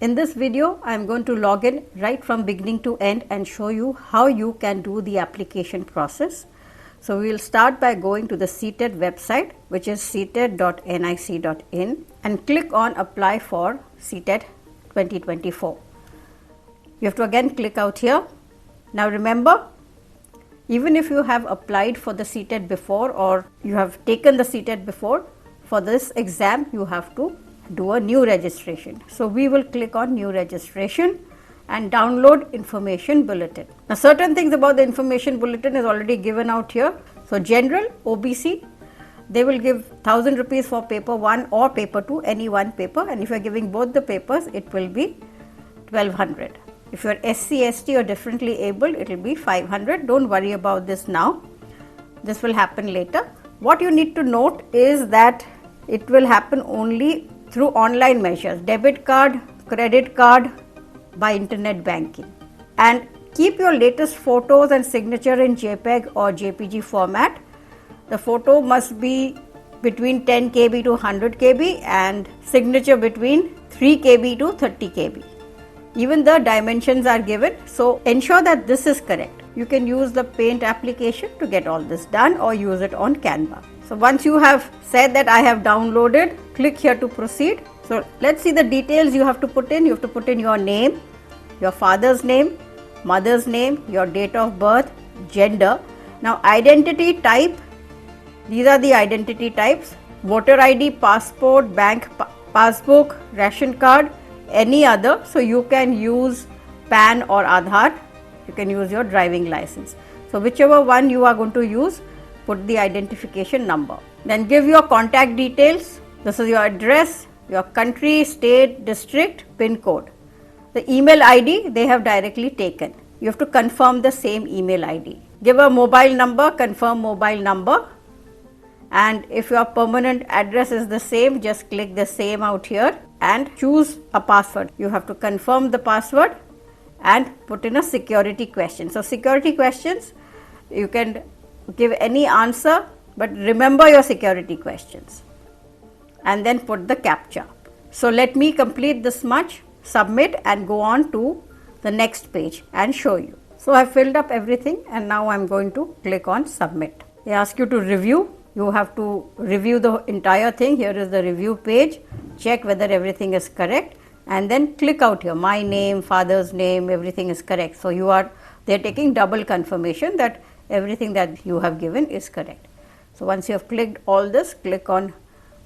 In this video, I am going to log in right from beginning to end and show you how you can do the application process. So, we will start by going to the CTET website, which is ctet.nic.in, and click on apply for CTET 2024. You have to again click out here. Now remember, even if you have applied for the CTET before or you have taken the CTET before, for this exam you have to do a new registration. So, we will click on new registration and download Information Bulletin. Now, certain things about the Information Bulletin is already given out here. So, general OBC, they will give 1000 rupees for paper 1 or paper 2, any one paper, and if you are giving both the papers, it will be 1200. If you are SC, ST or differently abled, it will be 500. Don't worry about this now. This will happen later. What you need to note is that it will happen only through online measures, debit card, credit card, by internet banking. And keep your latest photos and signature in JPEG or JPG format. The photo must be between 10 KB to 100 KB and signature between 3 KB to 30 KB. Even the dimensions are given, so ensure that this is correct. You can use the Paint application to get all this done or use it on Canva. So, once you have said that I have downloaded, click here to proceed. So, let's see the details you have to put in. You have to put in your name, your father's name, mother's name, your date of birth, gender. Now, identity type, these are the identity types: voter ID, passport, bank passbook, ration card, any other. So, you can use PAN or Aadhaar, you can use your driving license. So, whichever one you are going to use, put the identification number. Then give your contact details. This is your address, your country, state, district, PIN code. The email ID they have directly taken. You have to confirm the same email ID. Give a mobile number, confirm mobile number. And if your permanent address is the same, just click the same out here and choose a password. You have to confirm the password and put in a security question. So, security questions, you can give any answer, but remember your security questions and then put the CAPTCHA. So, let me complete this much, submit and go on to the next page and show you. So, I have filled up everything and now I am going to click on submit. They ask you to review. You have to review the entire thing. Here is the review page. Check whether everything is correct and then click out here, my name, father's name, everything is correct. So, they are taking double confirmation that everything that you have given is correct. So, once you have clicked all this, click on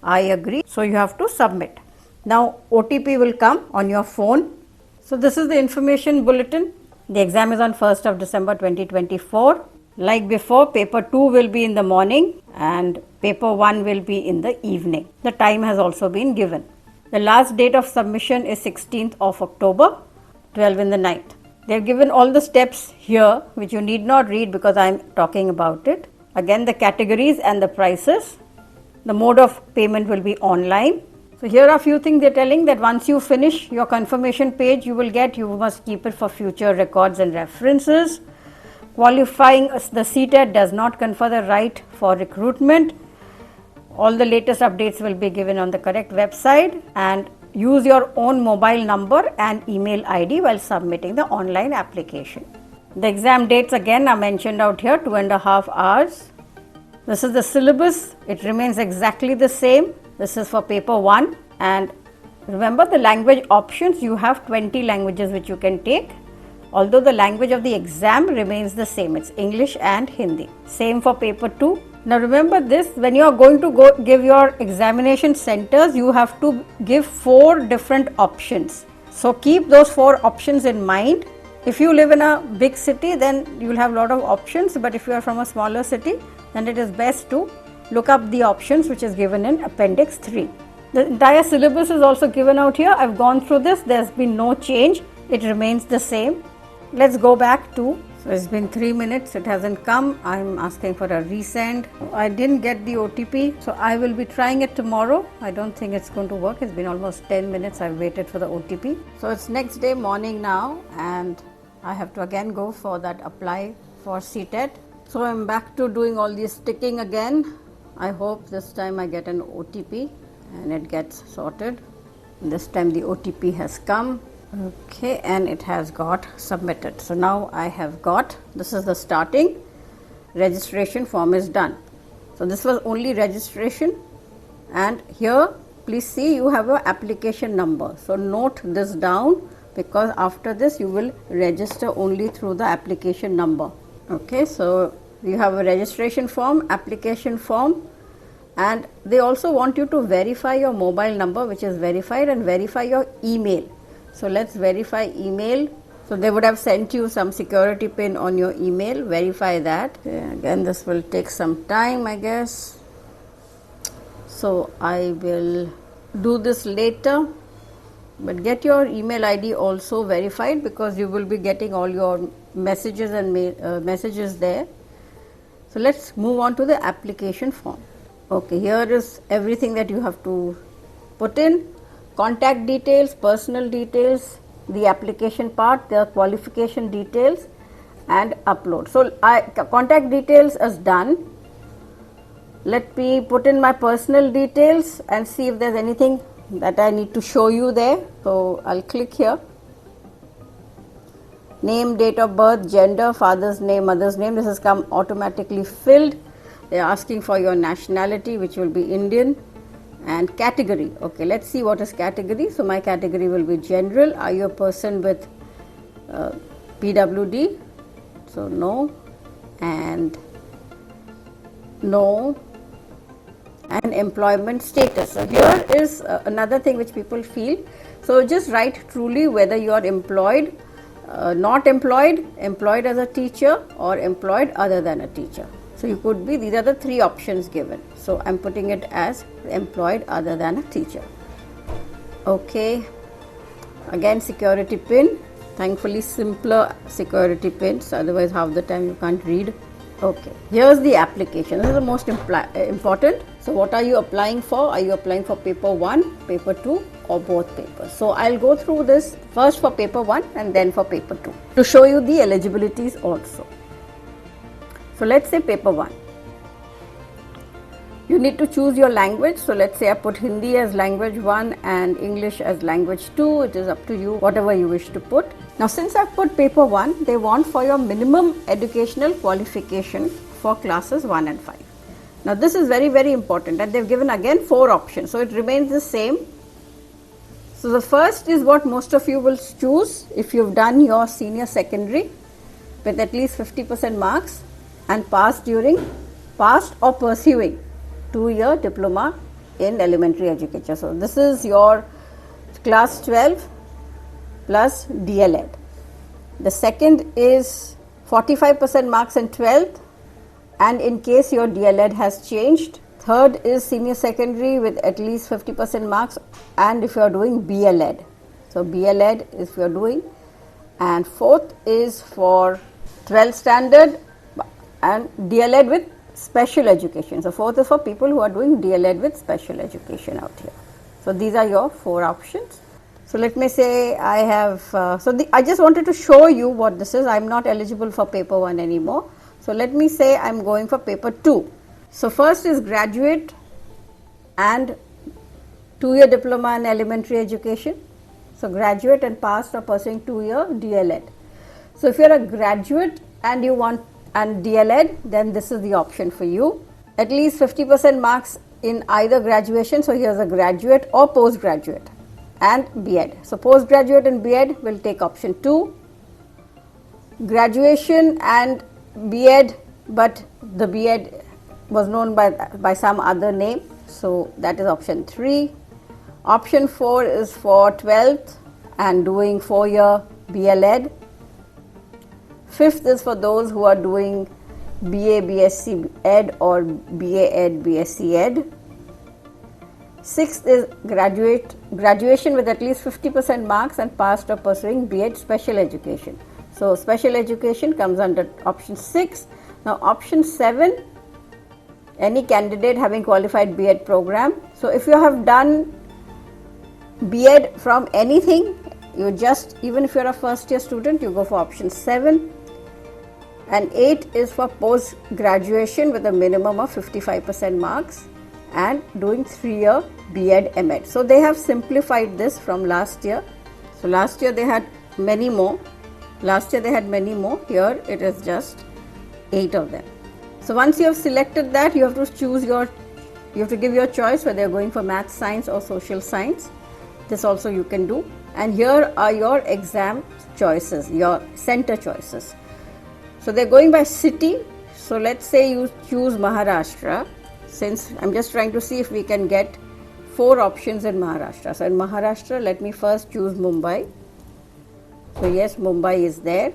I agree. So, you have to submit. Now, OTP will come on your phone. So, this is the Information Bulletin. The exam is on 1st of December 2024. Like before, paper 2 will be in the morning and paper 1 will be in the evening. The time has also been given. The last date of submission is 16th of October, 12 in the night. They have given all the steps here, which you need not read because I am talking about it. Again, the categories and the prices. The mode of payment will be online. So, here are a few things they are telling that once you finish your confirmation page, you must keep it for future records and references. Qualifying the CTET does not confer the right for recruitment. All the latest updates will be given on the correct website, and use your own mobile number and email ID while submitting the online application. The exam dates again are mentioned out here, 2.5 hours. This is the syllabus. It remains exactly the same. This is for paper 1, and remember the language options, you have 20 languages which you can take. Although the language of the exam remains the same, it's English and Hindi. Same for paper 2. Now remember this, when you are going to give your examination centers, you have to give 4 different options. So, keep those 4 options in mind. If you live in a big city, then you will have a lot of options, but if you are from a smaller city, then it is best to look up the options which is given in Appendix 3. The entire syllabus is also given out here. I have gone through this, there has been no change, it remains the same. Let's go back to, so it's been 3 minutes, it hasn't come. I'm asking for a resend. I didn't get the OTP, so I will be trying it tomorrow. I don't think it's going to work. It's been almost 10 minutes. I've waited for the OTP. So it's next day morning now, and I have to again go for that apply for CTET. So I'm back to doing all this ticking again. I hope this time I get an OTP and it gets sorted. This time the OTP has come. Okay, and it has got submitted. So now I have got, this is the starting, registration form is done. So this was only registration, and here please see you have a application number. So note this down, because after this you will register only through the application number. Okay, so you have a registration form, application form, and they also want you to verify your mobile number, which is verified, and verify your email. So let's verify email. So they would have sent you some security pin on your email, verify that. Okay, again this will take some time, I guess. So I will do this later, but get your email ID also verified, because you will be getting all your messages and messages there. So let's move on to the application form. Okay, here is everything that you have to put in: contact details, personal details, the application part, the qualification details, and upload. So contact details is done. Let me put in my personal details and see if there's anything that I need to show you there. So I'll click here. Name, date of birth, gender, father's name, mother's name. This has come automatically filled. They are asking for your nationality, which will be Indian, and category. Okay, let's see what is category. So my category will be general. Are you a person with PWD? So no, and no, and employment status. So here is another thing which people feel. So just write truly whether you are employed, not employed, employed as a teacher, or employed other than a teacher. So you could be, these are the three options given. So I'm putting it as employed other than a teacher. Okay, again security pin, thankfully simpler security pins, otherwise half the time you can't read. Okay, here's the application. This is the most important. So what are you applying for? Are you applying for paper 1, paper 2, or both papers? So I'll go through this first for paper 1 and then for paper 2 to show you the eligibilities also. So let's say paper 1. You need to choose your language. So let's say I put Hindi as language 1 and English as language 2. It is up to you, whatever you wish to put. Now since I've put paper 1, they want for your minimum educational qualification for classes 1 and 5. Now this is very, very important, and they've given again 4 options. So it remains the same. So the first is what most of you will choose if you've done your senior secondary with at least 50% marks and passed or pursuing 2-year diploma in elementary education. So this is your class 12 plus DLED. The second is 45% marks in 12th, and in case your DLED has changed. Third is senior secondary with at least 50% marks, and if you are doing BLED. So BLED if you are doing. And fourth is for 12th standard and DLED with special education. So fourth is for people who are doing DLED with special education out here. So these are your 4 options. So let me say I have, I just wanted to show you what this is. I am not eligible for paper 1 anymore. So let me say I am going for paper 2. So first is graduate and 2-year diploma in elementary education. So graduate and passed or pursuing 2-year DLED. So if you are a graduate and you want and DLED, then this is the option for you. At least 50% marks in either graduation. So here's a graduate or postgraduate and B.Ed. So postgraduate and B.Ed will take option 2. Graduation and B.Ed, but the B.Ed was known by some other name. So that is option 3. Option 4 is for 12th and doing 4-year BLED. 5th is for those who are doing BA, BSc Ed or BA Ed, BSc Ed. 6th is graduation with at least 50% marks and passed or pursuing B.Ed special education. So special education comes under option 6. Now option 7, any candidate having qualified B.Ed program. So if you have done B.Ed from anything, you just, even if you are a first year student, you go for option 7. And 8 is for post graduation with a minimum of 55% marks and doing 3-year B.Ed M.Ed. So they have simplified this from last year. So last year they had many more. Here it is just 8 of them. So once you have selected that, you have to give your choice whether you're going for math, science or social science. This also you can do. And here are your exam choices, your center choices. So they're going by city. So let's say you choose Maharashtra. Since I'm just trying to see if we can get 4 options in Maharashtra. So in Maharashtra, let me first choose Mumbai. So yes, Mumbai is there.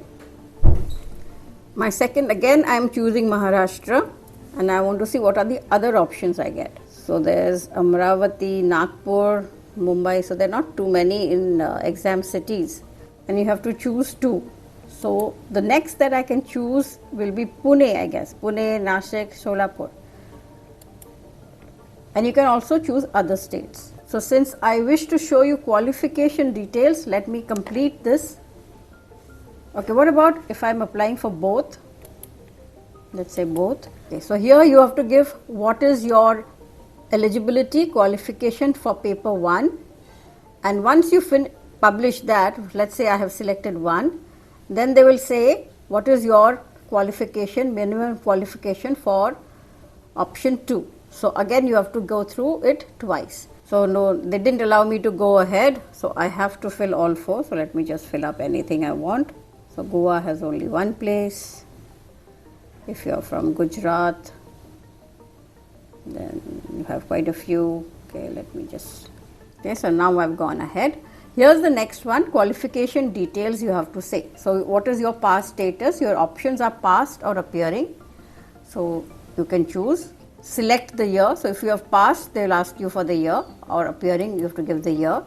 My second, again I am choosing Maharashtra, and I want to see what are the other options I get. So there's Amravati, Nagpur, Mumbai. So there are not too many in exam cities, and you have to choose 2. So the next that I can choose will be Pune, I guess. Pune, Nashik, Solapur. And you can also choose other states. So since I wish to show you qualification details, let me complete this. Okay, what about if I'm applying for both? Let's say both. Okay, so here you have to give what is your eligibility qualification for paper 1, and once you publish that, let's say I have selected 1, then they will say what is your qualification, minimum qualification for option 2. So again you have to go through it twice. So no, they didn't allow me to go ahead, so I have to fill all 4. So let me just fill up anything I want. So Goa has only 1 place. If you are from Gujarat, then you have quite a few. Okay, let me just, okay, so now I've gone ahead. Here's the next one, qualification details you have to say. So what is your past status? Your options are past or appearing. So you can choose, select the year. So if you have passed, they'll ask you for the year, or appearing, you have to give the year.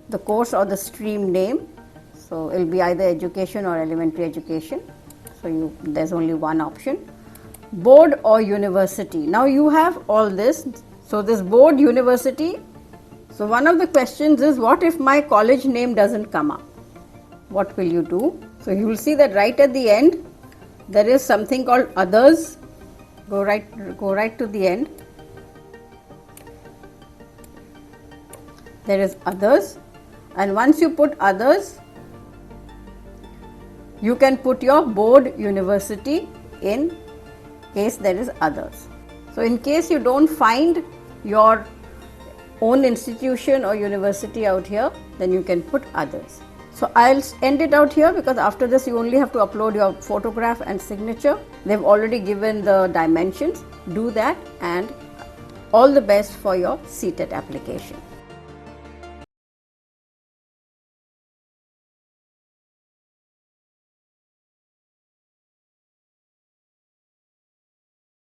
The course or the stream name. So it will be either education or elementary education. So there's only one option. Board or university. Now you have all this. So this board, university. So one of the questions is, what if my college name doesn't come up? What will you do? So you will see that right at the end, there is something called others. Go right to the end. There is others, and once you put others, you can put your board university in case there is others. So in case you don't find your own institution or university out here, then you can put others. So I'll end it out here, because after this you only have to upload your photograph and signature. They've already given the dimensions. Do that, and all the best for your CTET application.